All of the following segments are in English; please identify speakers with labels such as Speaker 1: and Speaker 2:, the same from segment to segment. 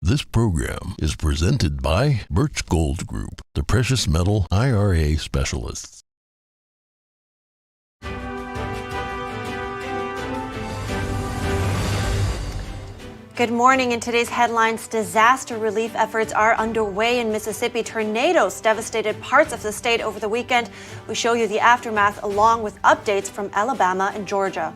Speaker 1: This program is presented by Birch Gold Group, the precious metal IRA specialists.
Speaker 2: Good morning. In today's headlines, disaster relief efforts are underway in Mississippi. Tornadoes devastated parts of the state over the weekend. We show you the aftermath along with updates from Alabama and Georgia.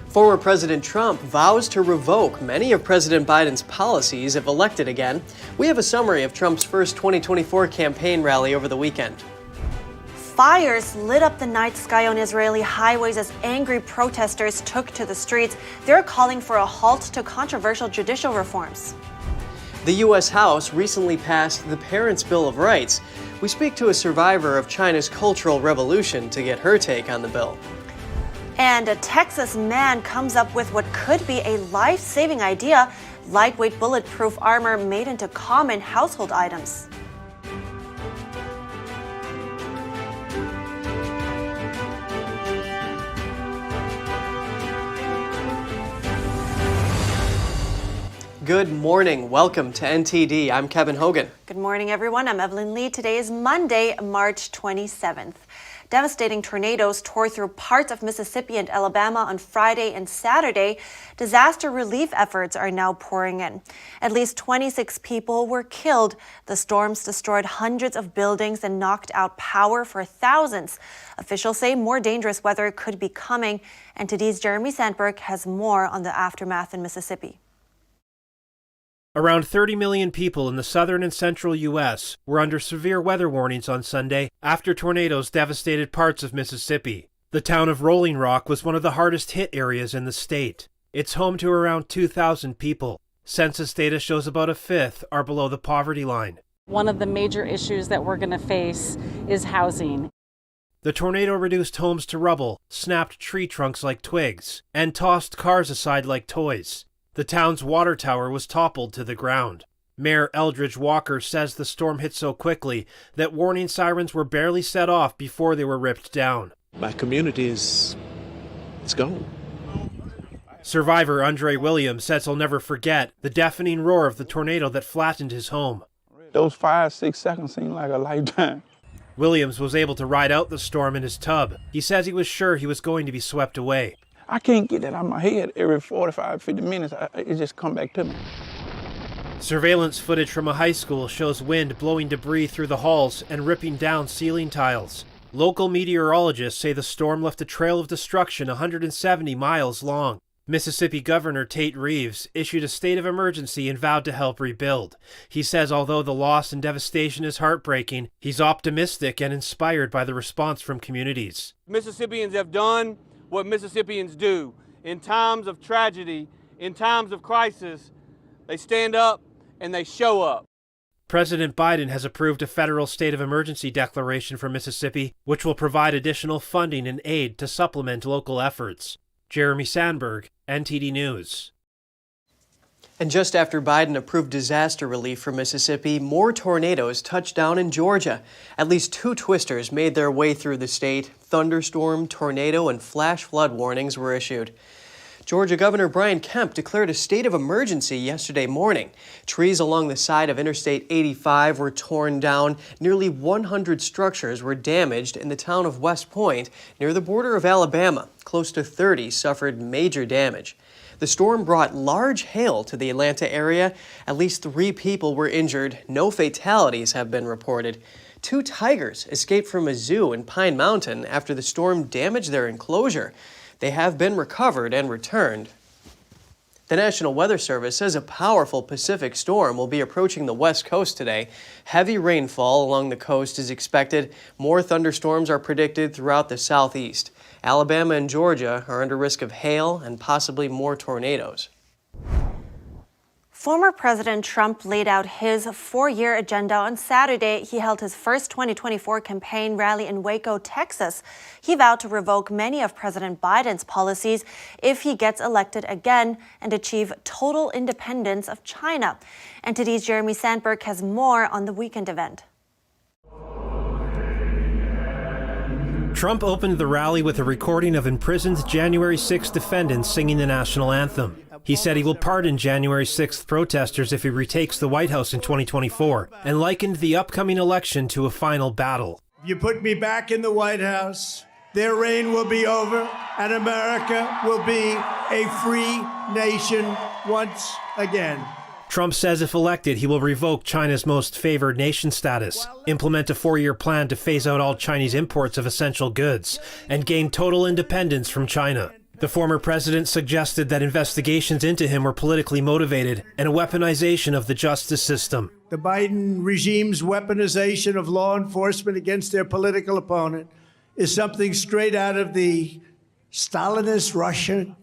Speaker 3: Former President Trump vows to revoke many of President Biden's policies if elected again. We have a summary of Trump's first 2024 campaign rally over the weekend.
Speaker 2: Fires lit up the night sky on Israeli highways as angry protesters took to the streets. They're calling for a halt to controversial judicial reforms.
Speaker 3: The U.S. House recently passed the Parents' Bill of Rights. We speak to a survivor of China's Cultural Revolution to get her take on the bill.
Speaker 2: And a Texas man comes up with what could be a life-saving idea: lightweight bulletproof armor made into common household items.
Speaker 3: Good morning. Welcome to NTD. I'm Kevin Hogan.
Speaker 2: Good morning, everyone. I'm Evelyn Lee. Today is Monday, March 27th. Devastating tornadoes tore through parts of Mississippi and Alabama on Friday and Saturday. Disaster relief efforts are now pouring in. At least 26 people were killed. The storms destroyed hundreds of buildings and knocked out power for thousands. Officials say more dangerous weather could be coming. NTD's Jeremy Sandberg has more on the aftermath in Mississippi.
Speaker 4: Around 30 million people in the southern and central U.S. were under severe weather warnings on Sunday after tornadoes devastated parts of Mississippi. The town of Rolling Rock was one of the hardest hit areas in the state. It's home to around 2,000 people. Census data shows about a fifth are below the poverty line.
Speaker 5: One of the major issues that we're going to face is housing.
Speaker 4: The tornado reduced homes to rubble, snapped tree trunks like twigs, and tossed cars aside like toys. The town's water tower was toppled to the ground. Mayor Eldridge Walker says the storm hit so quickly that warning sirens were barely set off before they were ripped down.
Speaker 6: My community is gone.
Speaker 4: Survivor Andre Williams says he'll never forget the deafening roar of the tornado that flattened his home.
Speaker 7: Those 5-6 seconds seemed like a lifetime.
Speaker 4: Williams was able to ride out the storm in his tub. He says he was sure he was going to be swept away.
Speaker 7: I can't get that out of my head. Every 45, 50 minutes, it just come back to me.
Speaker 4: Surveillance footage from a high school shows wind blowing debris through the halls and ripping down ceiling tiles. Local meteorologists say the storm left a trail of destruction 170 miles long. Mississippi Governor Tate Reeves issued a state of emergency and vowed to help rebuild. He says although the loss and devastation is heartbreaking, he's optimistic and inspired by the response from communities.
Speaker 8: Mississippians have done what Mississippians do. In times of tragedy, in times of crisis, they stand up and they show up.
Speaker 4: President Biden has approved a federal state of emergency declaration for Mississippi, which will provide additional funding and aid to supplement local efforts. Jeremy Sandberg, NTD News.
Speaker 3: And just after Biden approved disaster relief for Mississippi, more tornadoes touched down in Georgia. At least 2 twisters made their way through the state. Thunderstorm, tornado, and flash flood warnings were issued. Georgia Governor Brian Kemp declared a state of emergency yesterday morning. Trees along the side of Interstate 85 were torn down. Nearly 100 structures were damaged in the town of West Point, near the border of Alabama. Close to 30 suffered major damage. The storm brought large hail to the Atlanta area. At least 3 people were injured. No fatalities have been reported. 2 tigers escaped from a zoo in Pine Mountain after the storm damaged their enclosure. They have been recovered and returned. The National Weather Service says a powerful Pacific storm will be approaching the West Coast today. Heavy rainfall along the coast is expected. More thunderstorms are predicted throughout the southeast. Alabama and Georgia are under risk of hail and possibly more tornadoes.
Speaker 2: Former President Trump laid out his 4-year agenda on Saturday. He held his first 2024 campaign rally in Waco, Texas. He vowed to revoke many of President Biden's policies if he gets elected again and achieve total independence of China. NTD's Jeremy Sandberg has more on the weekend event.
Speaker 4: Trump opened the rally with a recording of imprisoned January 6th defendants singing the national anthem. He said he will pardon January 6th protesters if he retakes the White House in 2024, and likened the upcoming election to a final battle.
Speaker 9: You put me back in the White House, their reign will be over, and America will be a free nation once again.
Speaker 4: Trump says if elected, he will revoke China's most favored nation status, implement a 4-year plan to phase out all Chinese imports of essential goods, and gain total independence from China. The former president suggested that investigations into him were politically motivated and a weaponization of the justice system.
Speaker 9: The Biden regime's weaponization of law enforcement against their political opponent is something straight out of the Stalinist Russian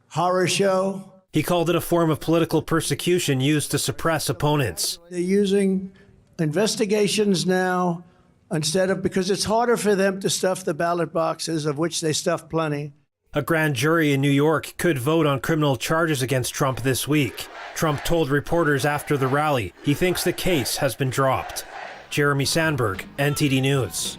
Speaker 9: horror show.
Speaker 4: He called it a form of political persecution used to suppress opponents.
Speaker 9: They're using investigations now because it's harder for them to stuff the ballot boxes, of which they stuff plenty.
Speaker 4: A grand jury in New York could vote on criminal charges against Trump this week. Trump told reporters after the rally he thinks the case has been dropped. Jeremy Sandberg, NTD News.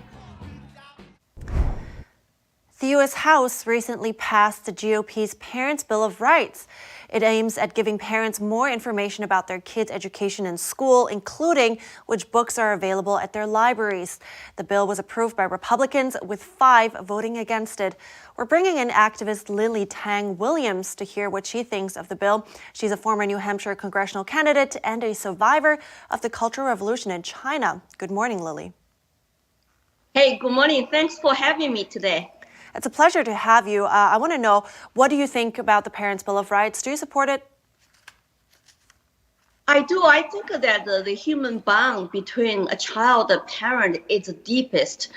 Speaker 2: The U.S. House recently passed the GOP's Parents' Bill of Rights. It aims at giving parents more information about their kids' education in school, including which books are available at their libraries. The bill was approved by Republicans, with 5 voting against it. We're bringing in activist Lily Tang Williams to hear what she thinks of the bill. She's a former New Hampshire congressional candidate and a survivor of the Cultural Revolution in China. Good morning, Lily.
Speaker 10: Hey, good morning. Thanks for having me today.
Speaker 2: It's a pleasure to have you. I want to know, what do you think about the Parents' Bill of Rights? Do you support it?
Speaker 10: I do. I think that the human bond between a child and parent is the deepest.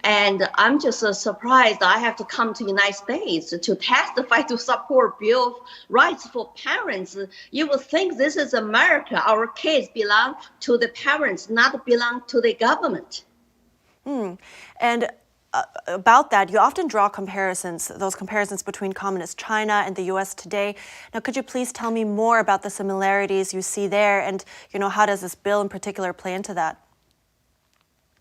Speaker 10: And I'm just surprised I have to come to the United States to testify to support Bill of Rights for parents. You would think this is America. Our kids belong to the parents, not belong to the government.
Speaker 2: And about that, you often draw those comparisons between communist China and the U.S. today. Now, could you please tell me more about the similarities you see there, and how does this bill in particular play into that?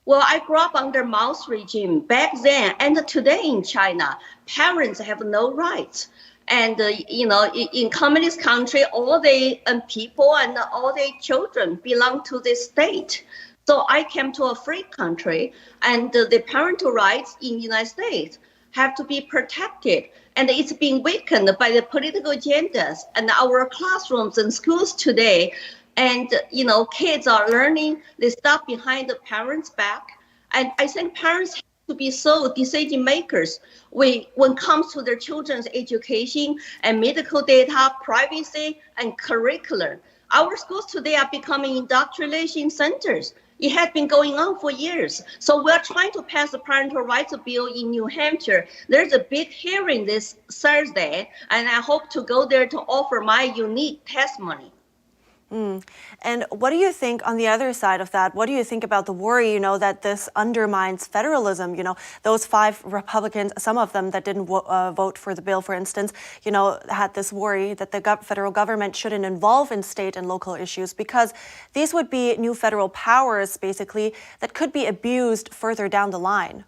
Speaker 10: Well, I grew up under Mao's regime back then, and today in China, parents have no rights. And in communist country, all the people and all the children belong to the state. So I came to a free country, and the parental rights in the United States have to be protected. And it's being weakened by the political agendas and our classrooms and schools today. And, kids are learning the stuff behind the parents' back. And I think parents have to be so decision makers when it comes to their children's education and medical data, privacy, and curriculum. Our schools today are becoming indoctrination centers. It has been going on for years. So we're trying to pass a parental rights bill in New Hampshire. There's a big hearing this Thursday, and I hope to go there to offer my unique testimony.
Speaker 2: And what do you think on the other side of that? What do you think about the worry, that this undermines federalism? Those 5 Republicans, some of them that didn't vote for the bill, for instance, had this worry that the federal government shouldn't involve in state and local issues because these would be new federal powers, basically, that could be abused further down the line.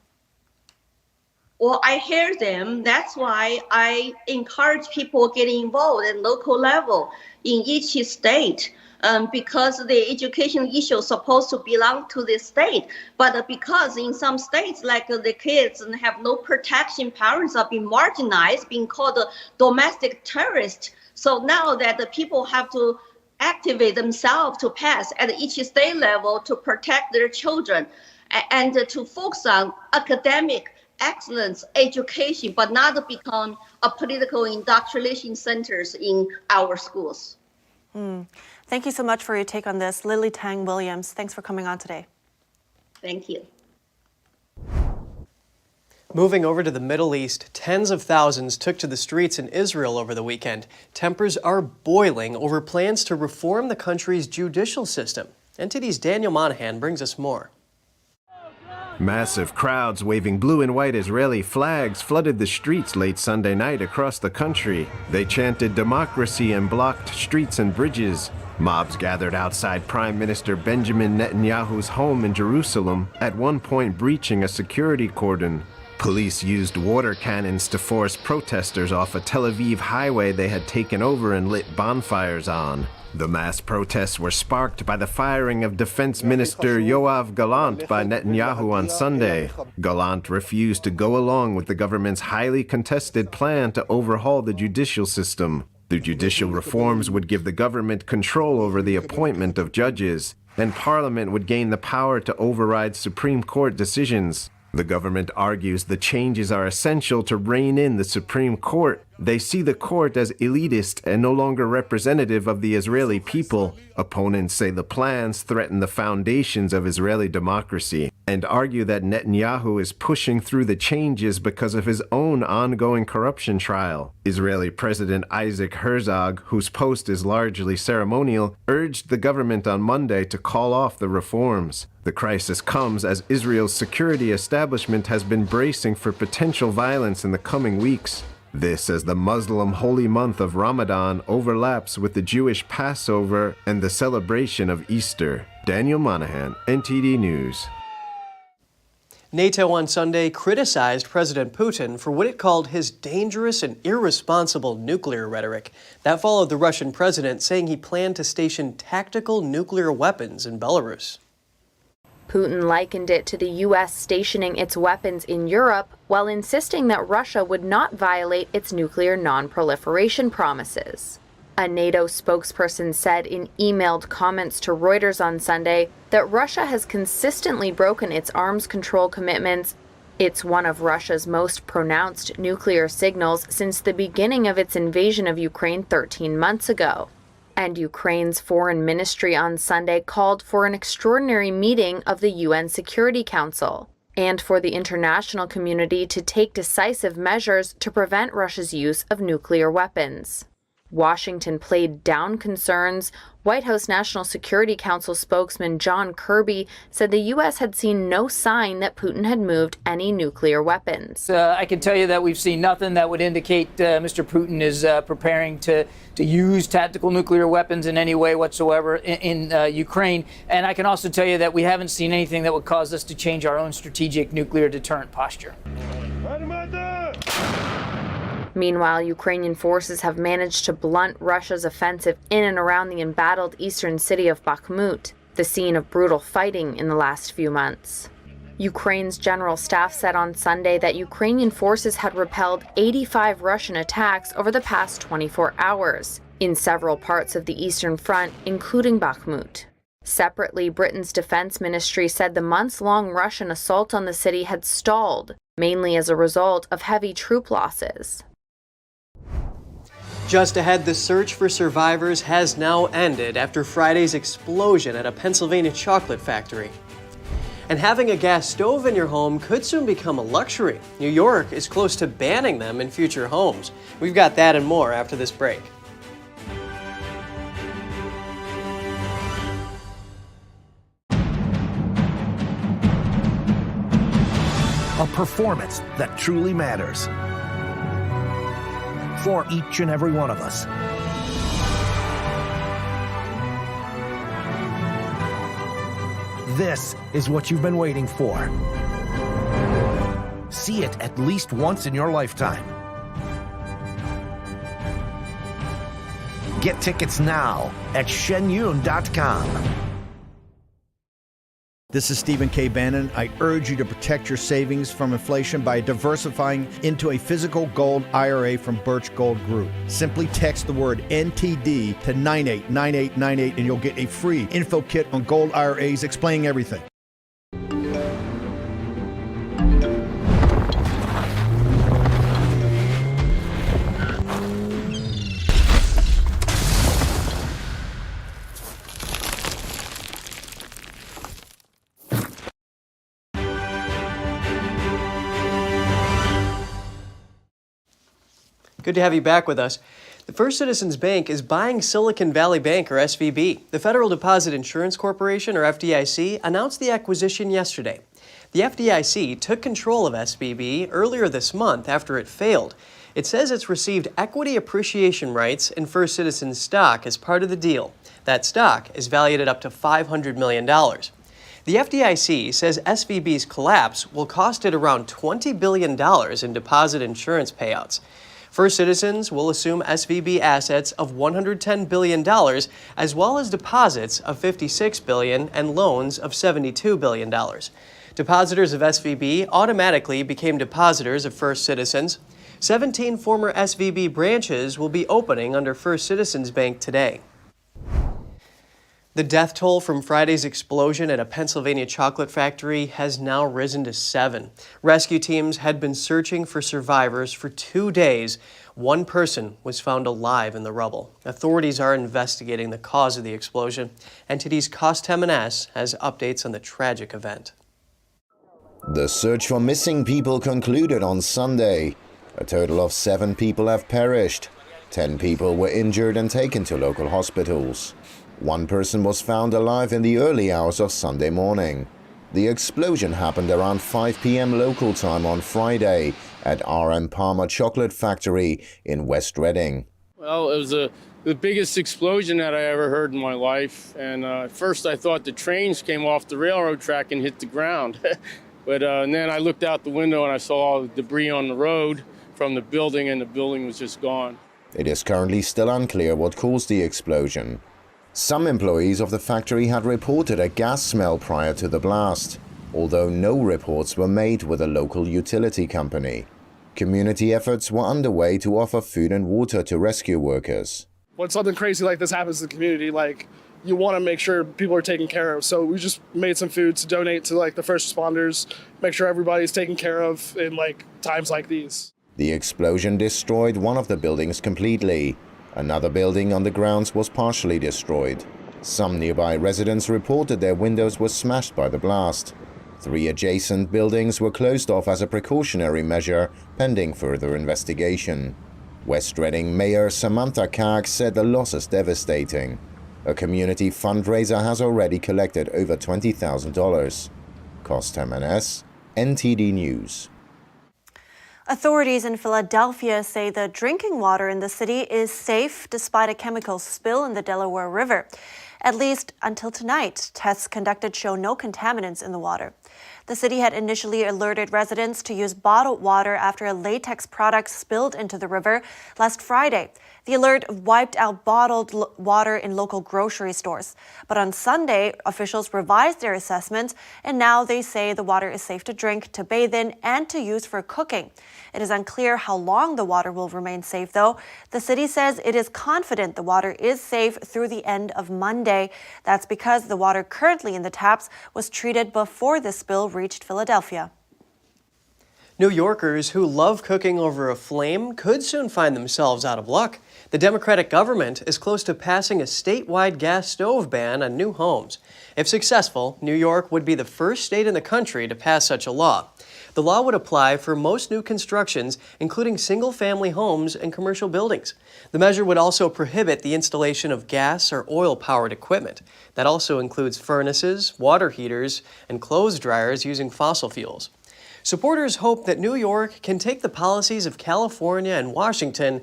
Speaker 10: Well, I hear them. That's why I encourage people getting involved at local level in each state, because the education issue is supposed to belong to the state. But because in some states, like the kids have no protection, parents are being marginalized, being called domestic terrorists. So now that the people have to activate themselves to pass at each state level to protect their children and to focus on academic excellence, education, but not become a political indoctrination centers in our schools.
Speaker 2: Thank you so much for your take on this. Lily Tang Williams, thanks for coming on today.
Speaker 10: Thank you.
Speaker 3: Moving over to the Middle East, tens of thousands took to the streets in Israel over the weekend. Tempers are boiling over plans to reform the country's judicial system. NTD's Daniel Monahan brings us more.
Speaker 11: Massive crowds waving blue and white Israeli flags flooded the streets late Sunday night across the country. They chanted democracy and blocked streets and bridges. Mobs gathered outside Prime Minister Benjamin Netanyahu's home in Jerusalem, at one point breaching a security cordon. Police used water cannons to force protesters off a Tel Aviv highway they had taken over and lit bonfires on. The mass protests were sparked by the firing of Defense Minister Yoav Gallant by Netanyahu on Sunday. Gallant refused to go along with the government's highly contested plan to overhaul the judicial system. The judicial reforms would give the government control over the appointment of judges, and Parliament would gain the power to override Supreme Court decisions. The government argues the changes are essential to rein in the Supreme Court. They see the court as elitist and no longer representative of the Israeli people. Opponents say the plans threaten the foundations of Israeli democracy and argue that Netanyahu is pushing through the changes because of his own ongoing corruption trial. Israeli President Isaac Herzog, whose post is largely ceremonial, urged the government on Monday to call off the reforms. The crisis comes as Israel's security establishment has been bracing for potential violence in the coming weeks. This as the Muslim holy month of Ramadan overlaps with the Jewish Passover and the celebration of Easter. Daniel Monahan, NTD News.
Speaker 3: NATO on Sunday criticized President Putin for what it called his dangerous and irresponsible nuclear rhetoric. That followed the Russian president saying he planned to station tactical nuclear weapons in Belarus.
Speaker 12: Putin likened it to the U.S. stationing its weapons in Europe while insisting that Russia would not violate its nuclear non-proliferation promises. A NATO spokesperson said in emailed comments to Reuters on Sunday that Russia has consistently broken its arms control commitments. It's one of Russia's most pronounced nuclear signals since the beginning of its invasion of Ukraine 13 months ago. And Ukraine's foreign ministry on Sunday called for an extraordinary meeting of the UN Security Council and for the international community to take decisive measures to prevent Russia's use of nuclear weapons. Washington played down concerns. White House National Security Council spokesman John Kirby said the U.S. had seen no sign that Putin had moved any nuclear weapons.
Speaker 13: I can tell you that we've seen nothing that would indicate Mr. Putin is preparing to use tactical nuclear weapons in any way whatsoever in Ukraine. And I can also tell you that we haven't seen anything that would cause us to change our own strategic nuclear deterrent posture.
Speaker 12: Meanwhile, Ukrainian forces have managed to blunt Russia's offensive in and around the embattled eastern city of Bakhmut, the scene of brutal fighting in the last few months. Ukraine's general staff said on Sunday that Ukrainian forces had repelled 85 Russian attacks over the past 24 hours in several parts of the Eastern Front, including Bakhmut. Separately, Britain's defense ministry said the months-long Russian assault on the city had stalled, mainly as a result of heavy troop losses.
Speaker 3: Just ahead, the search for survivors has now ended after Friday's explosion at a Pennsylvania chocolate factory. And having a gas stove in your home could soon become a luxury. New York is close to banning them in future homes. We've got that and more after this break.
Speaker 14: A performance that truly matters for each and every one of us. This is what you've been waiting for. See it at least once in your lifetime. Get tickets now at shenyun.com.
Speaker 15: This is Stephen K. Bannon. I urge you to protect your savings from inflation by diversifying into a physical gold IRA from Birch Gold Group. Simply text the word NTD to 989898 and you'll get a free info kit on gold IRAs explaining everything.
Speaker 3: Good to have you back with us. The First Citizens Bank is buying Silicon Valley Bank, or SVB. The Federal Deposit Insurance Corporation, or FDIC, announced the acquisition yesterday. The FDIC took control of SVB earlier this month after it failed. It says it's received equity appreciation rights in First Citizens stock as part of the deal. That stock is valued at up to $500 million. The FDIC says SVB's collapse will cost it around $20 billion in deposit insurance payouts. First Citizens will assume SVB assets of $110 billion, as well as deposits of $56 billion and loans of $72 billion. Depositors of SVB automatically became depositors of First Citizens. 17 former SVB branches will be opening under First Citizens Bank today. The death toll from Friday's explosion at a Pennsylvania chocolate factory has now risen to 7. Rescue teams had been searching for survivors for 2 days. One person was found alive in the rubble. Authorities are investigating the cause of the explosion. NTD's Costem has updates on the tragic event.
Speaker 16: The search for missing people concluded on Sunday. A total of 7 people have perished. 10 people were injured and taken to local hospitals. One person was found alive in the early hours of Sunday morning. The explosion happened around 5 p.m. local time on Friday at R.M. Palmer Chocolate Factory in West Reading.
Speaker 17: Well, it was the biggest explosion that I ever heard in my life. And at first I thought the trains came off the railroad track and hit the ground. But and then I looked out the window and I saw all the debris on the road from the building, and the building was just gone.
Speaker 16: It is currently still unclear what caused the explosion. Some employees of the factory had reported a gas smell prior to the blast, although no reports were made with a local utility company. Community efforts were underway to offer food and water to rescue workers.
Speaker 18: When something crazy like this happens in the community, you want to make sure people are taken care of. So we just made some food to donate to the first responders, make sure everybody's taken care of in times like these.
Speaker 16: The explosion destroyed one of the buildings completely. Another building on the grounds was partially destroyed. Some nearby residents reported their windows were smashed by the blast. 3 adjacent buildings were closed off as a precautionary measure, pending further investigation. West Reading Mayor Samantha Karg said the loss is devastating. A community fundraiser has already collected over $20,000. Costem NS, NTD News.
Speaker 2: Authorities in Philadelphia say the drinking water in the city is safe despite a chemical spill in the Delaware River. At least until tonight, tests conducted show no contaminants in the water. The city had initially alerted residents to use bottled water after a latex product spilled into the river last Friday. The alert wiped out bottled water in local grocery stores. But on Sunday, officials revised their assessments, and now they say the water is safe to drink, to bathe in, and to use for cooking. It is unclear how long the water will remain safe, though. The city says it is confident the water is safe through the end of Monday. That's because the water currently in the taps was treated before the spill reached Philadelphia.
Speaker 3: New Yorkers who love cooking over a flame could soon find themselves out of luck. The Democratic government is close to passing a statewide gas stove ban on new homes. If successful, New York would be the first state in the country to pass such a law. The law would apply for most new constructions, including single-family homes and commercial buildings. The measure would also prohibit the installation of gas or oil-powered equipment. That also includes furnaces, water heaters, and clothes dryers using fossil fuels. Supporters hope that New York can take the policies of California and Washington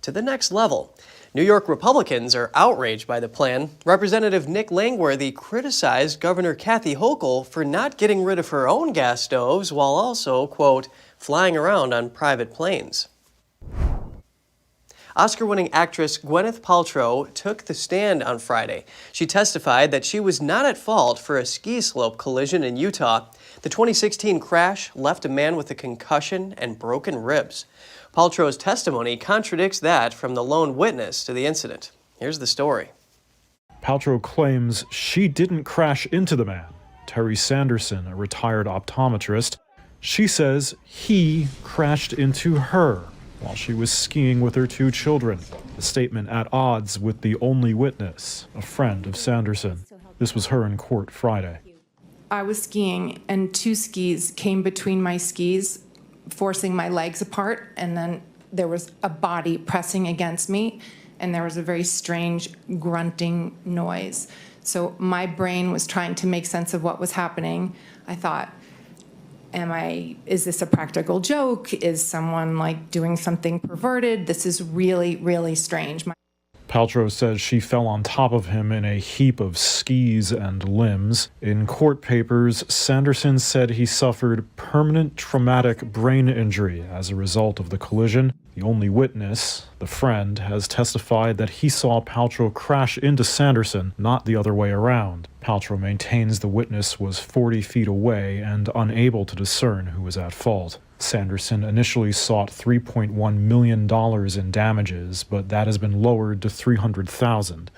Speaker 3: to the next level. New York Republicans are outraged by the plan. Representative Nick Langworthy criticized Governor Kathy Hochul for not getting rid of her own gas stoves while also, quote, flying around on private planes. Oscar-winning actress Gwyneth Paltrow took the stand on Friday. She testified that she was not at fault for a ski slope collision in Utah. The 2016 crash left a man with a concussion and broken ribs. Paltrow's testimony contradicts that from the lone witness to the incident. Here's the story.
Speaker 19: Paltrow claims she didn't crash into the man, Terry Sanderson, a retired optometrist. She says he crashed into her while she was skiing with her 2 children, a statement at odds with the only witness, a friend of Sanderson. This was her in court Friday.
Speaker 20: I was skiing and 2 skis came between my skis, forcing my legs apart, and then there was a body pressing against me, and there was a very strange grunting noise. So my brain was trying to make sense of what was happening. I thought, is this a practical joke? Is someone doing something perverted? This is really, really strange.
Speaker 19: Paltrow says she fell on top of him in a heap of skis and limbs. In court papers, Sanderson said he suffered permanent traumatic brain injury as a result of the collision. The only witness, the friend, has testified that he saw Paltrow crash into Sanderson, not the other way around. Paltrow maintains the witness was 40 feet away and unable to discern who was at fault. Sanderson initially sought $3.1 million in damages, but that has been lowered to $300,000.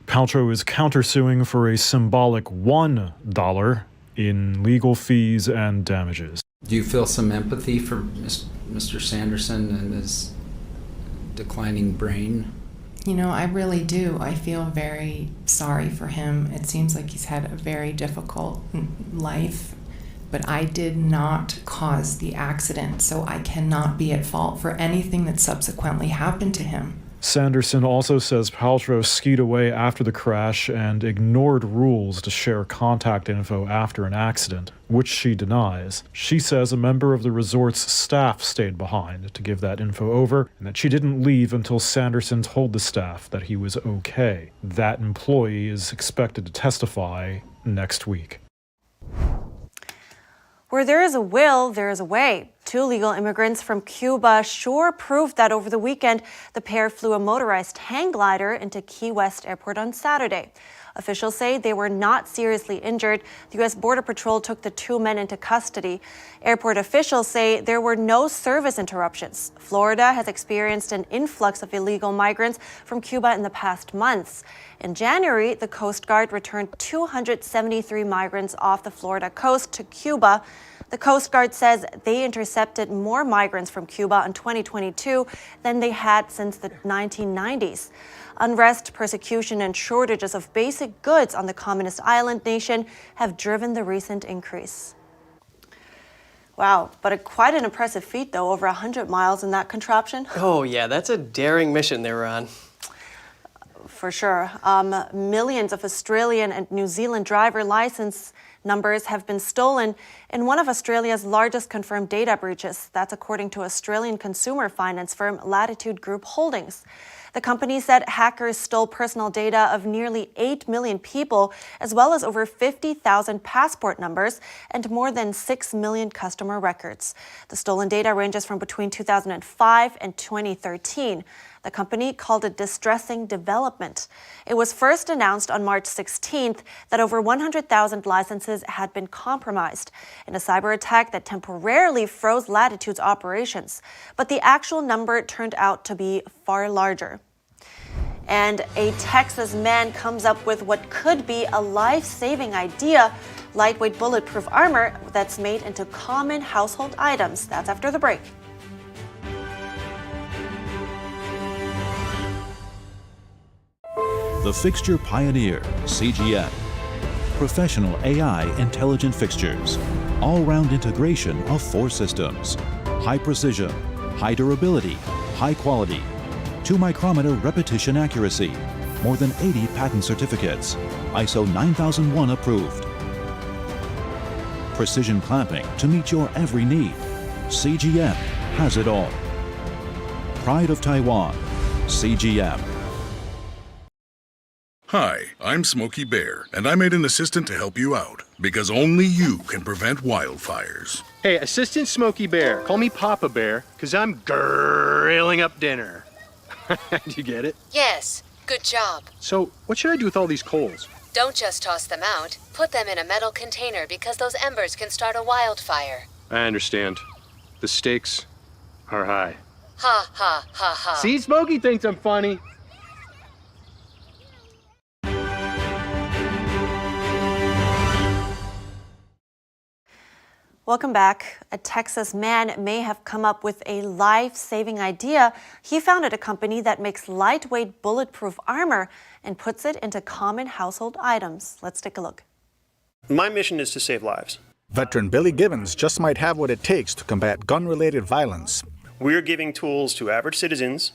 Speaker 19: Paltrow is countersuing for a symbolic $1 in legal fees and damages.
Speaker 21: Do you feel some empathy for Mr. Sanderson and his declining brain?
Speaker 20: You know, I really do. I feel very sorry for him. It seems like he's had a very difficult life. But I did not cause the accident, so I cannot be at fault for anything that subsequently happened to him.
Speaker 19: Sanderson also says Paltrow skied away after the crash and ignored rules to share contact info after an accident, which she denies. She says a member of the resort's staff stayed behind to give that info over, and that she didn't leave until Sanderson told the staff that he was okay. That employee is expected to testify next week.
Speaker 2: Where there is a will, there is a way. Two legal immigrants from Cuba sure proved that over the weekend. The pair flew a motorized hang glider into Key West Airport on Saturday. Officials say they were not seriously injured. The U.S. Border Patrol took the two men into custody. Airport officials say there were no service interruptions. Florida has experienced an influx of illegal migrants from Cuba in the past months. In January, the Coast Guard returned 273 migrants off the Florida coast to Cuba. The Coast Guard says they intercepted more migrants from Cuba in 2022 than they had since the 1990s. Unrest, persecution, and shortages of basic goods on the communist island nation have driven the recent increase. Wow, but quite an impressive feat, though, over 100 miles in that contraption.
Speaker 3: Oh, yeah, that's a daring mission they were on.
Speaker 2: For sure. Millions of Australian and New Zealand driver license numbers have been stolen in one of Australia's largest confirmed data breaches. That's according to Australian consumer finance firm Latitude Group Holdings. The company said hackers stole personal data of nearly 8 million people, as well as over 50,000 passport numbers and more than 6 million customer records. The stolen data ranges from between 2005 and 2013. The company called it distressing development. It was first announced on March 16th that over 100,000 licenses had been compromised in a cyber attack that temporarily froze Latitude's operations. But the actual number turned out to be far larger. And a Texas man comes up with what could be a life-saving idea: lightweight bulletproof armor that's made into common household items. That's after the break.
Speaker 22: The Fixture Pioneer, CGM. Professional AI intelligent fixtures. All-round integration of 4 systems. High precision, high durability, high quality. 2-micrometer repetition accuracy. More than 80 patent certificates. ISO 9001 approved. Precision clamping to meet your every need. CGM has it all. Pride of Taiwan. CGM.
Speaker 23: Hi, I'm Smokey Bear, and I made an assistant to help you out, because only you can prevent wildfires.
Speaker 24: Hey, Assistant Smokey Bear, call me Papa Bear, because I'm grilling up dinner. Do you get it?
Speaker 25: Yes, good job.
Speaker 24: So, what should I do with all these coals?
Speaker 25: Don't just toss them out. Put them in a metal container because those embers can start a wildfire.
Speaker 24: I understand. The stakes are high.
Speaker 25: Ha, ha, ha, ha.
Speaker 24: See, Smokey thinks I'm funny.
Speaker 2: Welcome back. A Texas man may have come up with a life-saving idea. He founded a company that makes lightweight bulletproof armor and puts it into common household items. Let's take a look.
Speaker 26: My mission is to save lives.
Speaker 27: Veteran Billy Gibbons just might have what it takes to combat gun-related violence.
Speaker 26: We're giving tools to average citizens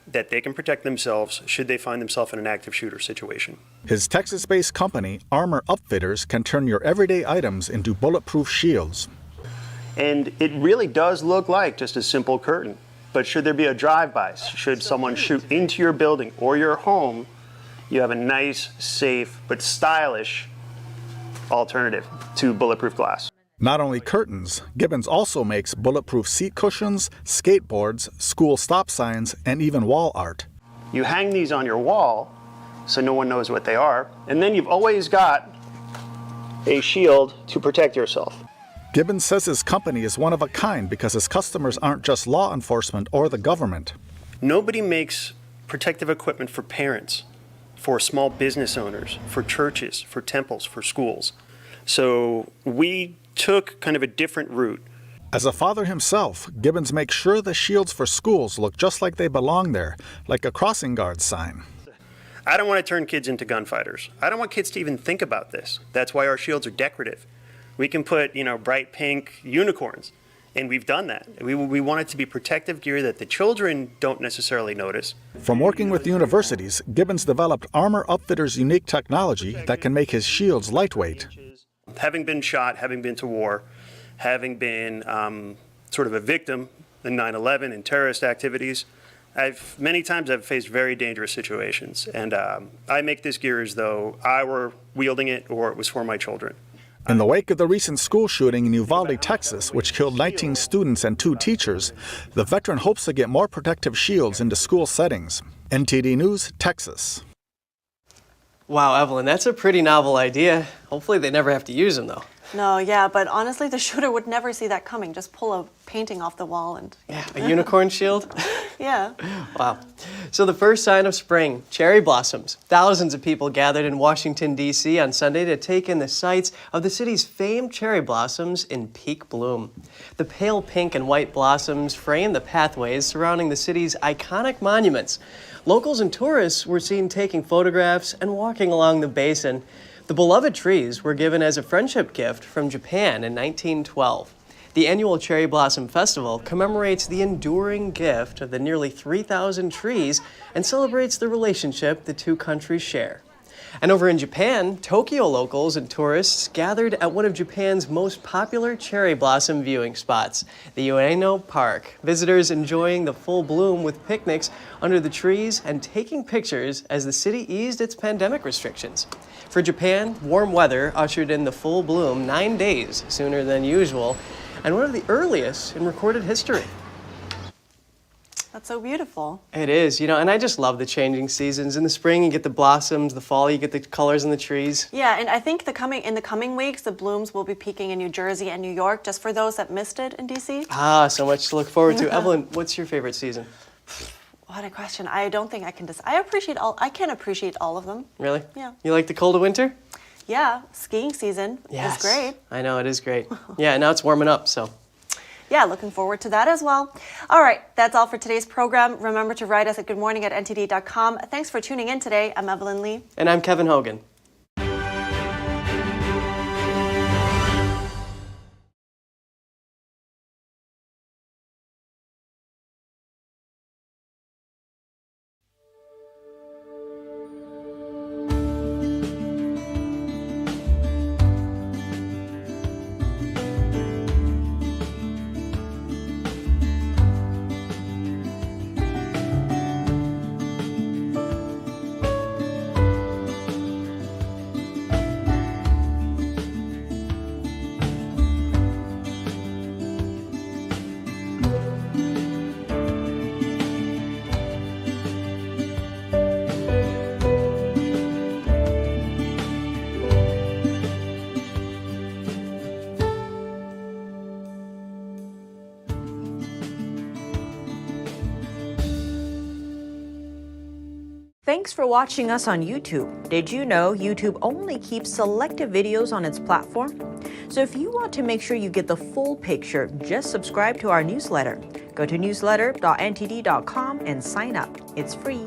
Speaker 26: that they can protect themselves should they find themselves in an active shooter situation.
Speaker 27: His Texas-based company, Armor Upfitters, can turn your everyday items into bulletproof shields.
Speaker 26: And it really does look like just a simple curtain. But should there be a drive-by, should someone shoot into your building or your home, you have a nice, safe, but stylish alternative to bulletproof glass.
Speaker 27: Not only curtains, Gibbons also makes bulletproof seat cushions, skateboards, school stop signs, and even wall art.
Speaker 26: You hang these on your wall so no one knows what they are, and then you've always got a shield to protect yourself.
Speaker 27: Gibbons says his company is one of a kind because his customers aren't just law enforcement or the government.
Speaker 26: Nobody makes protective equipment for parents, for small business owners, for churches, for temples, for schools. So we took kind of a different route.
Speaker 27: As a father himself, Gibbons makes sure the shields for schools look just like they belong there, like a crossing guard sign.
Speaker 26: I don't want to turn kids into gunfighters. I don't want kids to even think about this. That's why our shields are decorative. We can put, bright pink unicorns, and we've done that. We want it to be protective gear that the children don't necessarily notice.
Speaker 27: From working with universities, Gibbons developed Armor Upfitters' unique technology that can make his shields lightweight.
Speaker 26: Having been shot, having been to war, having been sort of a victim in 9/11 and terrorist activities, many times I've faced very dangerous situations, and I make this gear as though I were wielding it or it was for my children.
Speaker 27: In the wake of the recent school shooting in Uvalde, Texas, which killed 19 students and 2 teachers, the veteran hopes to get more protective shields into school settings. NTD News, Texas.
Speaker 3: Wow, Evelyn, that's a pretty novel idea. Hopefully they never have to use them, though.
Speaker 2: No, yeah, but honestly, the shooter would never see that coming. Just pull a painting off the wall and...
Speaker 3: Yeah, a unicorn shield?
Speaker 2: Yeah.
Speaker 3: Wow. So the first sign of spring, cherry blossoms. Thousands of people gathered in Washington, D.C. on Sunday to take in the sights of the city's famed cherry blossoms in peak bloom. The pale pink and white blossoms frame the pathways surrounding the city's iconic monuments. Locals and tourists were seen taking photographs and walking along the basin. The beloved trees were given as a friendship gift from Japan in 1912. The annual Cherry Blossom Festival commemorates the enduring gift of the nearly 3,000 trees and celebrates the relationship the two countries share. And over in Japan, Tokyo locals and tourists gathered at one of Japan's most popular cherry blossom viewing spots, the Ueno Park. Visitors enjoying the full bloom with picnics under the trees and taking pictures as the city eased its pandemic restrictions. For Japan, warm weather ushered in the full bloom 9 days sooner than usual, and one of the earliest in recorded history.
Speaker 2: That's so beautiful.
Speaker 3: It is, and I just love the changing seasons. In the spring, you get the blossoms. The fall, you get the colors in the trees.
Speaker 2: Yeah, and I think in the coming weeks, the blooms will be peaking in New Jersey and New York, just for those that missed it in D.C.
Speaker 3: Ah, so much to look forward to. Evelyn, what's your favorite season?
Speaker 2: What a question. I don't think I can I can appreciate all of them.
Speaker 3: Really?
Speaker 2: Yeah.
Speaker 3: You like the cold of winter?
Speaker 2: Yeah, skiing season is great.
Speaker 3: I know, it is great. Yeah, now it's warming up, so.
Speaker 2: Yeah, looking forward to that as well. All right, that's all for today's program. Remember to write us at goodmorning@ntd.com. Thanks for tuning in today. I'm Evelyn Lee.
Speaker 3: And I'm Kevin Hogan.
Speaker 1: Thanks for watching us on YouTube. Did you know YouTube only keeps selective videos on its platform? So if you want to make sure you get the full picture, just subscribe to our newsletter. Go to newsletter.ntd.com and sign up. It's free.